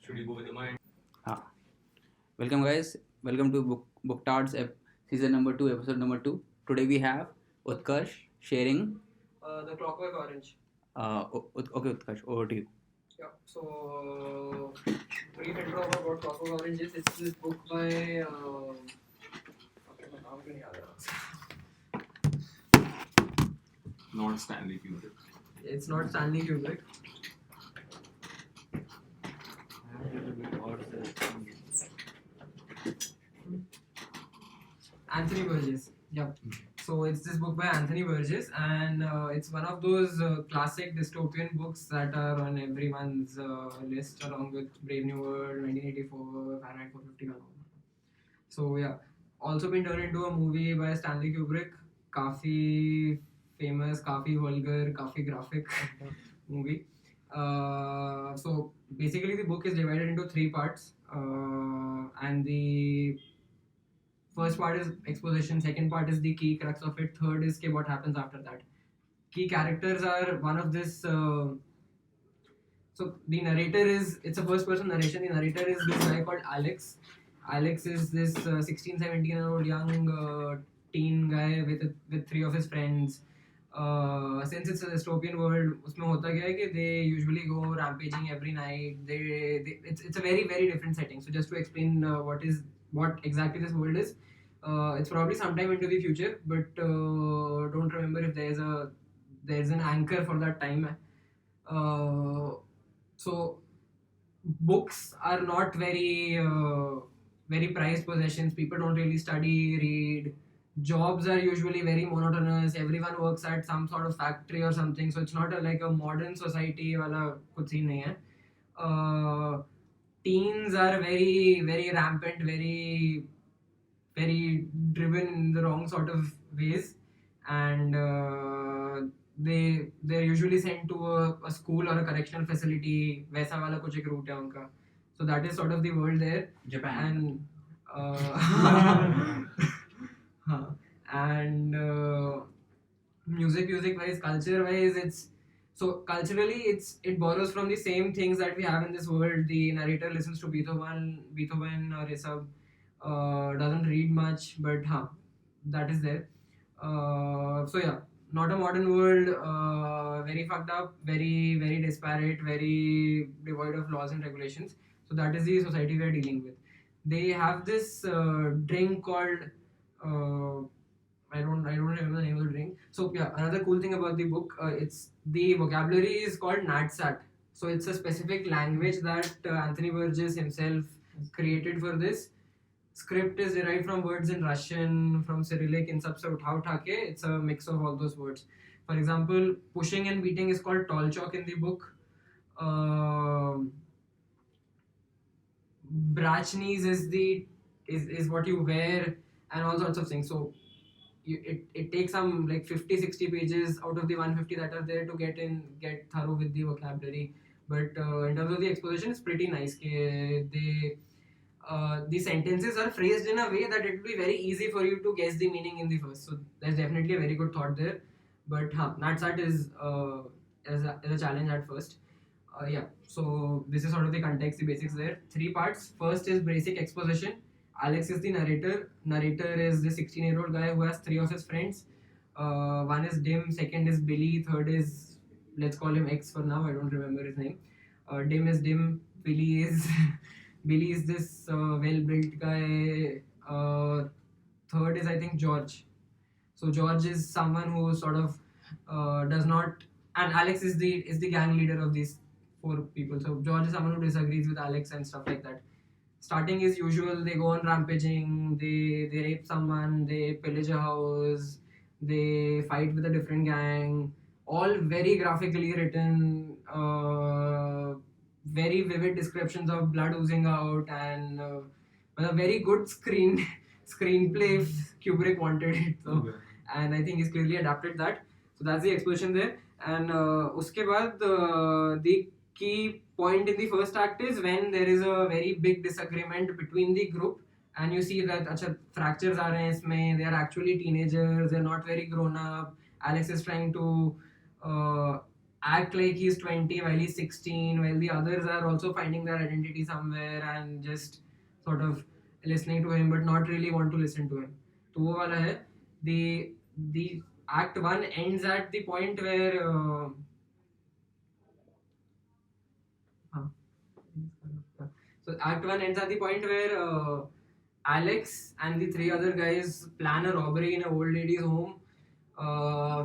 Should we go with the mind? Ah. Welcome, guys. Welcome to Book Tarts season number 2, episode number 2. Today we have Utkarsh sharing. The Clockwork Orange. Okay, Utkarsh, over to you. Yeah. So, brief intro about what Clockwork Orange is. It's this book by. Not Stanley Kubrick. It's not Stanley Kubrick. Anthony Burgess. Yep. So it's this book by Anthony Burgess, and it's one of those classic dystopian books that are on everyone's list, along with Brave New World, 1984, Fahrenheit 451. So yeah, also been turned into a movie by Stanley Kubrick. काफी famous, काफी vulgar, काफी graphic movie. So basically, the book is divided into 3 parts, and the first part is exposition, second part is the key crux of it, third is what happens after that. Key characters are one of this. So the narrator is, it's a first person narration. The narrator is this guy called Alex. Alex is this 16, 17-year-old young teen guy with 3 of his friends. Since it's a dystopian world, उसमें होता क्या है कि they usually go rampaging every night. It's a very very different setting. So just to explain what exactly this world is, it's probably sometime into the future, but don't remember if there's an anchor for that time. So books are not very prized possessions. People don't really study, read. Jobs are usually very monotonous. Everyone works at some sort of factory or something. So it's not like a modern society wala kuch scene nahi hai. Teens are very very rampant, very driven in the wrong sort of ways, and they're usually sent to a school or a correctional facility. वैसा वाला कुछ एक route है उनका. So that is sort of the world there. Japan. And music wise, culture wise, it's so culturally it borrows from the same things that we have in this world. The narrator listens to Beethoven or Isab. Doesn't read much, but that is there. So yeah, not a modern world. Very fucked up, very disparate, very devoid of laws and regulations. So that is the society we are dealing with. They have this drink called I don't remember the name of the drink. So yeah, another cool thing about the book, it's the vocabulary is called Nadsat. So it's a specific language that Anthony Burgess himself created for this. Script is derived from words in Russian, from Cyrillic, in सबसे उठा उठा के. It's a mix of all those words. For example, pushing and beating is called tolchok in the book. Brachneys is what you wear, and all sorts of things. So it takes some like 50-60 pages out of the 150 that are there to get thorough with the vocabulary. But in terms of the exposition, it's pretty nice. The sentences are phrased in a way that it will be very easy for you to guess the meaning in the first. So there's definitely a very good thought there. But Nadsat is a challenge at first. Yeah, so this is sort of the context, the basics there. 3 parts. First is basic exposition. Alex is the narrator. Narrator is the 16-year-old guy who has 3 of his friends. One is Dim, second is Billy, third is, let's call him X for now, I don't remember his name. Dim is Dim, Billy is Billy is this well-built guy. Third is I think George. So George is someone who sort of does not, and Alex is the gang leader of these 4 people. So George is someone who disagrees with Alex and stuff like that. Starting is usual. They go on rampaging. They rape someone. They pillage a house. They fight with a different gang. All very graphically written. Very vivid descriptions of blood oozing out, and a very good screenplay if Kubrick wanted it. So, and I think he's clearly adapted that. So that's the exposition there. And uske baad the key point in the first act is when there is a very big disagreement between the group, and you see that अच्छा fractures are rahe hain isme. They are actually teenagers. They're not very grown up. Alex is trying to act like he's 20 while he's 16, while the others are also finding their identity somewhere and just sort of listening to him but not really want to listen to him. तो वो वाला है. The act 1 ends at the point where so act 1 ends at the point where Alex and the three other guys plan a robbery in an old lady's home.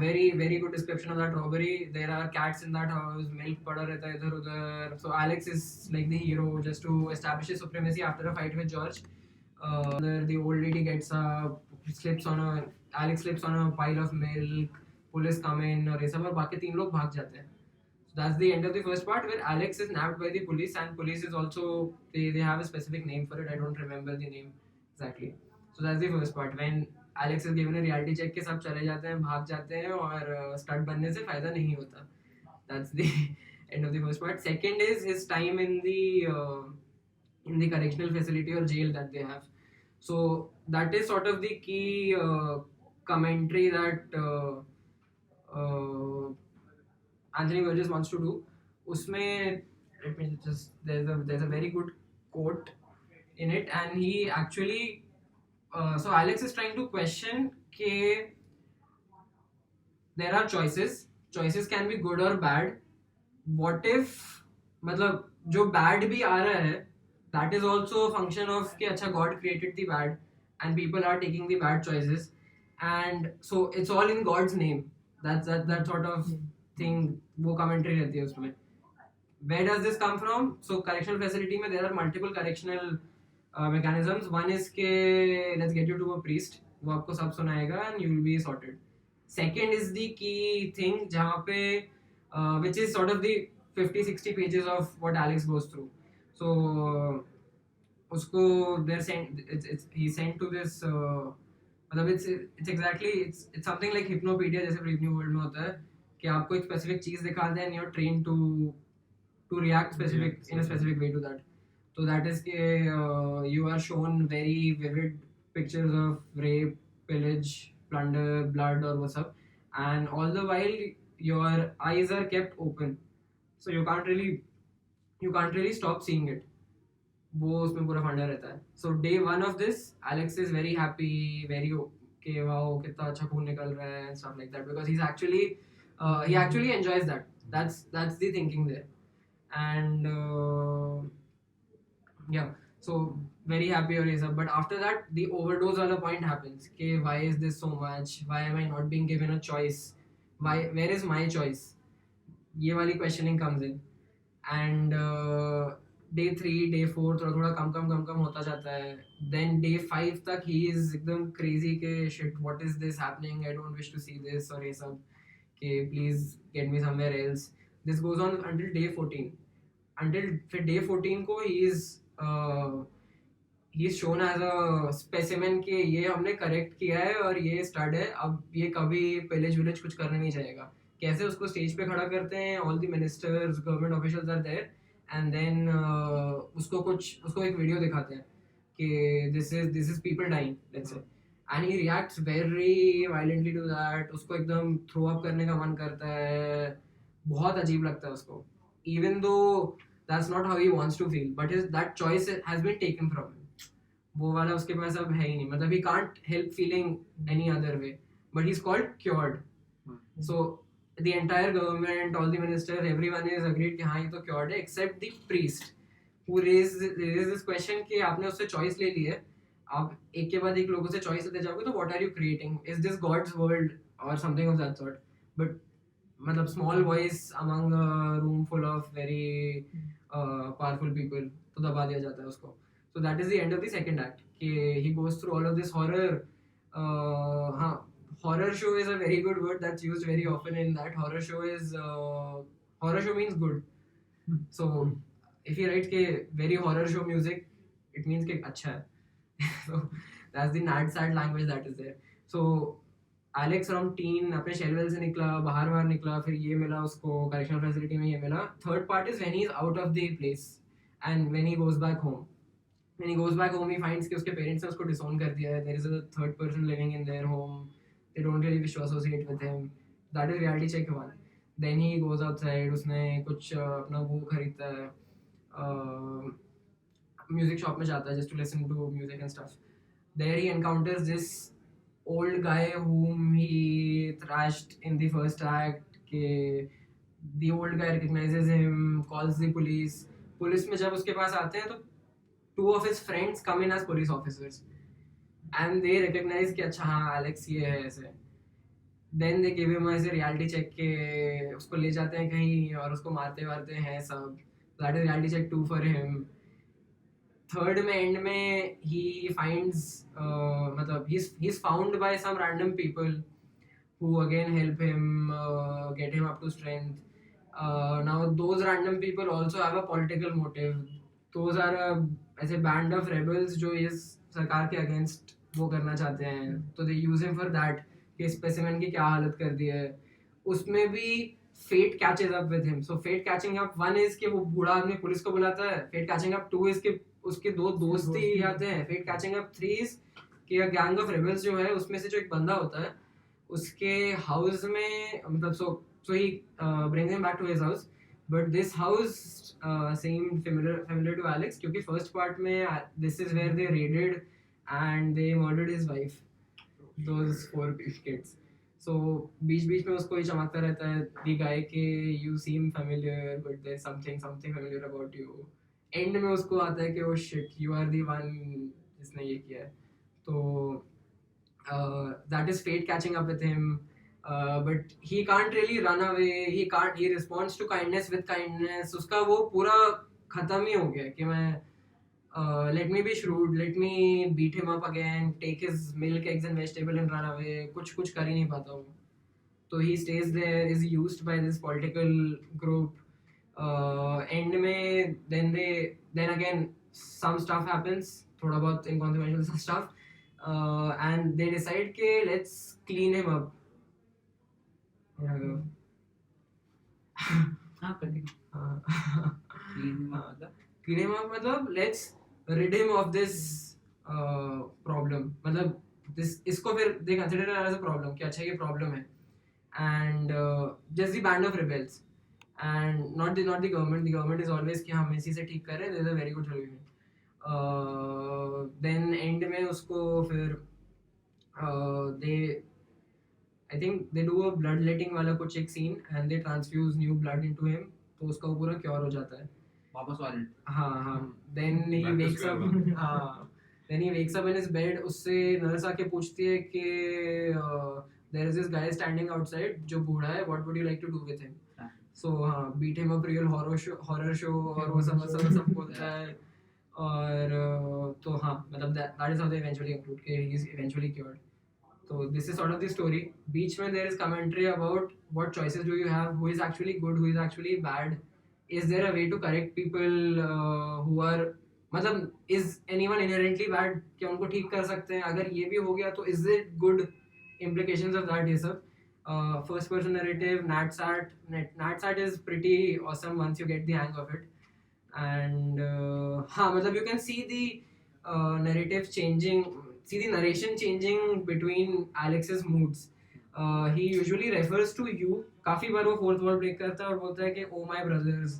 Very good description of that robbery. There are cats in that house, milk pada rehta hai idhar udhar. So Alex is like the hero just to establish his supremacy after a fight with George. The old lady gets up, Alex slips on a pile of milk, police come in और ये सब और बाकी तीन लोग भाग जाते हैं. So that's the end of the first part where Alex is nabbed by the police and police is also they have a specific name for it. I don't remember the name exactly. So that's the first part when Alex is given a reality check के सब चले जाते हैं भाग जाते हैं और stud बनने से फायदा नहीं होता. That's the end of the first part. Second is his time in the correctional facility or jail that they have. So that is sort of the key commentary that Anthony Burgess wants to do. उसमें let me just there's a very good quote in it and he actually so Alex is trying to question कि there are choices can be good or bad. What if मतलब जो bad भी आ रहा है that is also a function of कि अच्छा God created the bad and people are taking the bad choices and so it's all in God's name. That sort of thing वो commentary रहती है उसमें. Where does this come from? So correctional facility में there are multiple correctional mechanisms. One is के let's get you to a priest. वो आपको सब सुनाएगा and you will be sorted. Second is the key thing जहाँ पे which is sort of the 50-60 pages of what Alex goes through. So उसको they're sent he's sent to this मतलब it's exactly it's something like hypnopedia जैसे Brave New World में होता है कि आपको एक specific चीज दिखाते हैं and you're trained to react in a specific way to that. So that is कि you are shown very vivid pictures of rape, pillage, plunder, blood or what's up, and all the while your eyes are kept open, so you can't really stop seeing it. वो उसमें पूरा फंडा रहता है. So day one of this, Alex is very happy, very okay, wow, कितना अच्छा खून निकल रहा है and stuff like that because he actually enjoys that. That's the thinking there, and yeah, so very happy or is up. But after that, the overdose wala point happens. Okay, why is this so much? Why am I not being given a choice? Where is my choice? ये वाली questioning comes in, and day 3, day 4 थोड़ा कम होता जाता है. Then day 5 तक he is एकदम crazy के shit, what is this happening? I don't wish to see this और ये सब के please get me somewhere else. This goes on until day 14. Until फिर day 14 को he is shown as a specimen के ये हमने correct किया है और ये stud है, अब ये कभी pillage village कुछ करने नहीं जाएगा. कैसे उसको स्टेज पे खड़ा करते हैं, all the ministers, government officials are there, and then उसको एक वीडियो दिखाते हैं कि this is people dying, let's say, and he reacts very violently to that. उसको एकदम throw up करने का मन करता है, बहुत अजीब लगता है उसको, even though that's not how he wants to feel, but that choice has been taken from him. वो वाला उसके पास अब है ही नहीं, मतलब he can't help feeling any other way, but he's called cured. So the entire government, all the ministers, everyone is agreed कि हाँ ये तो cured है, except the priest who raised this question कि आपने उससे choice ले ली है, आप एक के बाद एक लोगों से choice लेते जाओगे तो what are you creating? Is this God's world or something of that sort? But मतलब small voice among a room full of very powerful people तो दबा दिया जाता है उसको. So that is the end of the second act. He goes through all of this horror. Horror show is a very good word that's used very often in that. Horror show means good. So if he writes के very horror show music, it means कि अच्छा है. So that's the sad language that is there. So Alex from teen अपने शेलवेल से निकला, बाहर निकला, फिर ये मिला उसको correctional facility में ये मिला. Third part is when he is out of the place and when he goes back home. When he goes back home, he finds कि उसके parents ने उसको disown कर दिया है. There is a third person living in their home. They don't really wish to associate with him. That is reality check 1. Then he goes outside, उसने कुछ अपना वो खरीदता है, म्यूजिक शॉप में जाता है just to listen to music and stuff. There he encounters this old guy whom he thrashed in the first act. The old guy recognizes him, calls the police. Police में जब उसके पास आते हैं तो two of his friends come in as police officers and they recognize कि अच्छा हाँ Alex ये है ऐसे. Then they give him ऐसे reality check के उसको ले जाते हैं कहीं और उसको मारते वारते हैं सब. That is reality check 2 for him. Third में end में he finds मतलब he's found by some random people who again help him get him up to strength. Now those random people also have a political motive. Those are ऐसे band of rebels जो इस सरकार के against वो करना चाहते हैं, तो they use him for that कि स्पेसिमेन की क्या हालत कर दी है. उसमें भी fate catches up with him. So fate catching up, one is कि वो बूढ़ा आदमी पुलिस को बुलाता है. Fate catching up two is कि उसके दो दोस्त ही आते हैं. Fate catching up three is कि गैंग ऑफ रेबल्स जो है उसमें से जो एक बंदा होता है उसके हाउस में, मतलब so he brings him back to his house. But this house seemed familiar to Alex क्योंकि फर्स्ट पार्ट में this is where they raided and they murdered his wife, those 4 kids. So बीच बीच में उसको ही चमकता रहता है the guy के you seem familiar but there's something familiar about you. And में उसको आता है कि oh shit you are the one जिसने ये किया है. तो that is fate catching up with him. But he can't really run away. He responds to kindness with kindness. उसका वो पूरा खत्म ही हो गया कि मैं let me be shrewd, let me beat him up again, take his milk, eggs and vegetable and run away. कुछ कर ही नहीं पाता हूँ. तो he stays there, is used by this political group. End में then again some stuff happens, थोड़ा बहुत inconsequential stuff. And they decide कि let's clean him up. हाँ continue. Clean him up मतलब let's rid him of this problem. मतलब इसको फिर they consider it as a problem कि अच्छा ये problem है. And just the band of rebels and not the government. The government is always कि हम इसी से ठीक कर रहे हैं. There is a very good solution. Then end में उसको फिर I think they do a bloodletting वाला कुछ एक scene and they transfuse new blood into him, तो उसका वो पूरा cure हो जाता है. वापस वाले. हाँ. Then he wakes up. हाँ. Then he wakes up in his bed. उससे नर्स आके पूछती है कि there is this guy standing outside जो बूढ़ा है. What would you like to do with him? So हाँ, beat him up real horror show और वो सब बोलता है. और तो हाँ, मतलब that is how they eventually conclude कि he is eventually cured. So this is sort of the story. Beach mein there is commentary about what choices do you have, who is actually good, who is actually bad. Is there a way to correct people who are, मतलब is anyone inherently bad कि उनको ठीक कर सकते हैं. अगर ये भी हो गया तो is it good implications of that. ये सब first person narrative. Natsat is pretty awesome once you get the hang of it. And हाँ, मतलब you can see the narrative changing, see the narration changing between Alex's moods. He usually refers to you. काफी बार वो fourth wall break करता है और बोलता है कि oh my brothers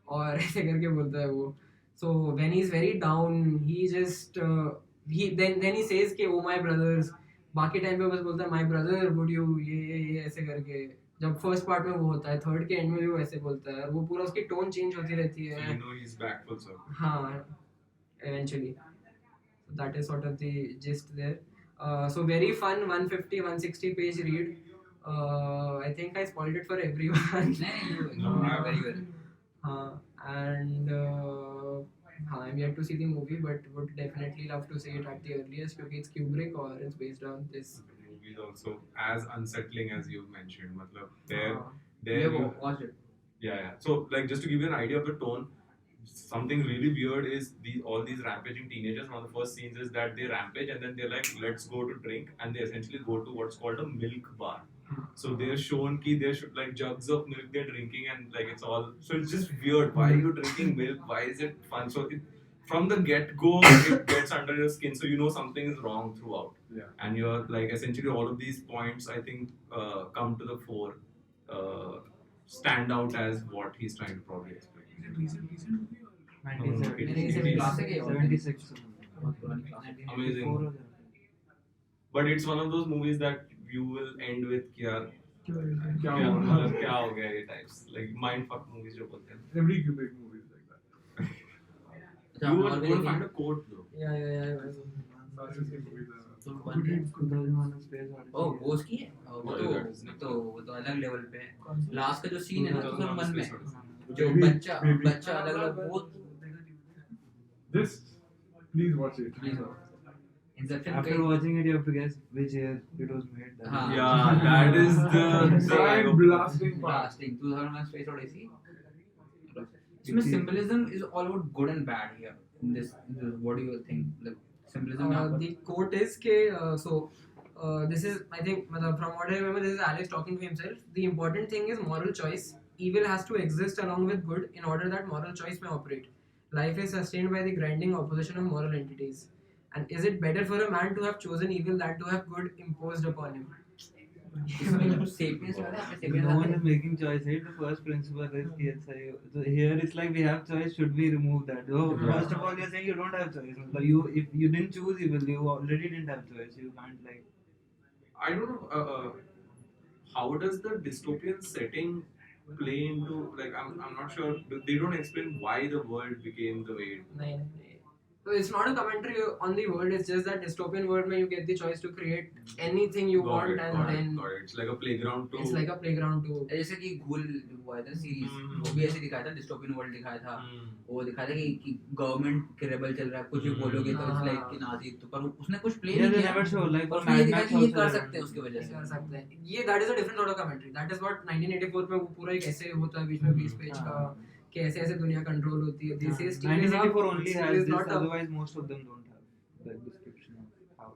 और ऐसे करके बोलता है वो. So when he's very down, he just then he says कि oh my brothers. बाकी टाइम पे बस बोलता है my brother would you ये ऐसे करके. जब फर्स्ट पार्ट में वो होता है, थर्ड के एंड में भी वो ऐसे बोलता है और वो पूरा उसकी टोन चेंज होती रहती है. So you know he's back full circle. हाँ, eventually. So that is sort of the gist there. So very fun 150-160 page read. I think I spoiled it for everyone. No, very well. And I'm yet to see the movie, but would definitely love to see it at the earliest because it's Kubrick or it's based on this. The movie is also as unsettling as you mentioned. Matlab, Yeah, there watched it. yeah. So like just to give you an idea of the tone, something really weird is all these rampaging teenagers. One of the first scenes is that they rampage and then they're like, let's go to drink, and they essentially go to what's called a milk bar. So they're shown ki they're like jugs of milk they're drinking and like it's all, so it's just weird. Why are you drinking milk? Why is it fun? So from the get-go it gets under your skin, so you know something is wrong throughout. Yeah. And you're like essentially all of these points I think come to the fore stand out as what he's trying to probably explain. Classic है और 76 बहुत पुरानी classic. Amazing. But it's one of those movies that you will end with कि यार क्या हो गया ये types, like mind fuck movies जो बोलते हैं. Every big movie is like that. अच्छा, You और would भी go and देखें. find a quote though. Yeah. Fastest movies are. तो कौन सी है? 2001 Space Odyssey. ओ वो उसकी है वो तो अलग लेवल पे है. लास्ट का जो सीन है ना 2001 में जो बच्चा अलग अलग वो This, please watch it. Inception After watching it, you have to guess which year it was made. Then. हाँ. Yeah, that is the Mind blasting part. Blasting 2001 Space Odyssey. इसमें symbolism is all about good and bad here. In this, what do you think? Like symbolism. The quote is कि this is, I think, from what I remember, this is Alex talking to himself. The important thing is moral choice. Evil has to exist along with good in order that moral choice may operate. Life is sustained by the grinding opposition of moral entities. And is it better for a man to have chosen evil than to have good imposed upon him? Sapiens वाला है, No one is making choice. Right? The first principle is कि अच्छा ये- so here it's like we have choice. Should we remove that? So first of all, you're saying you don't have choice. Like if you didn't choose evil, you already didn't have choice. You can't like. I don't know. How does the dystopian setting play into, like, I'm not sure. They don't explain why the world became the way it. No. So it's not a commentary on the world. It's just that dystopian world where you get the choice to create anything you want, and then got it. It's like a playground to. it's like a playground to. जैसे कि घुल हुआ था series वो भी ऐसे दिखाया था डिस्टोपियन वर्ल्ड दिखाया था वो दिखाया था कि गवर्नमेंट के रेबल चल रहा है कुछ भी बोलोगे तो इट्स लाइक कि नाजी तो पर उसने कुछ प्ले Yeah, नहीं they किया never show like. और for उसने ये Mad दिखाया Max कि ये also कर they सकते हैं उसकी वजह ऐसे से कर सकते हैं ये that is a different sort of commentary that is what 1984 में वो पूरा एक ऐसे होता है बीच में 20 पेज का कि ऐसे ऐसे दुनिया कंट्रोल होती है this is 1984 only has this. not a, Otherwise, most of them don't have the description of how.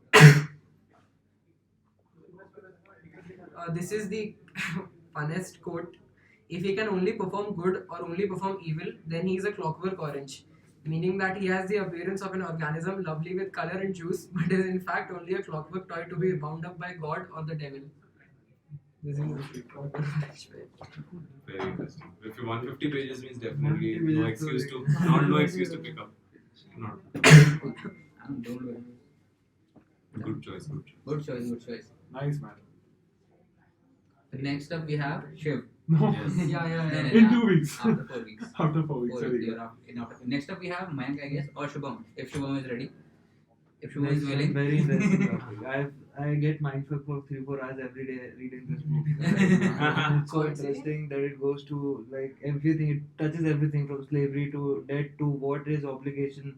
this is the funnest quote. If he can only perform good or only perform evil, then he is a clockwork orange. Meaning that he has the appearance of an organism lovely with color and juice, but is in fact only a clockwork toy to be bound up by God or the devil. This is clockwork orange. Very interesting. If you 150 pages means definitely 150 no pages excuse to to no excuse to pick up. Not don't worry. good choice. Good choice. Nice man. Next up we have Shiv. No. Yes. Yeah. In 2 weeks. After 4 weeks. After 4 weeks. 4 very weeks good. next up we have Mayank I guess or Shubham if Shubham is ready if Shubham is willing Very interesting topic. I get mindfuck for 3-4 hours every day reading this book. It's so interesting that it goes to like everything. It touches everything from slavery to debt to what is obligation.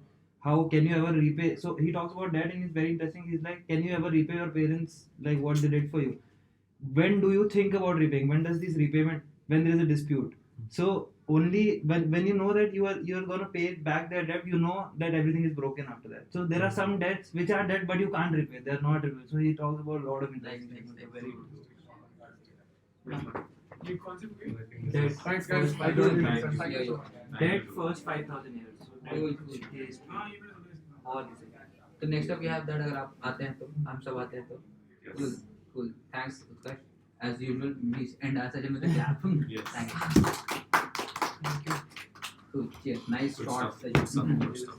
How can you ever repay? So he talks about that and it's very interesting. He's like, can you ever repay your parents like what they did for you? When do you think about repaying? When does this repayment? When there is a dispute. So only when you know that you're gonna pay back their debt, you know that everything is broken after that. So there are some debts which are debt but you can't repay. They're not repay. So he talks about a lot of interesting things. Very good. Thanks guys. Thank you. Thank you so much. Debt first 5,000 years. So Cool. all तो next up we have that अगर आप आते हैं तो हम सब आते हैं तो Yes. cool thanks Utkarsh as usual please end as such with a clap Yes. thank you cool cheers nice Good shots stuff. Good stuff.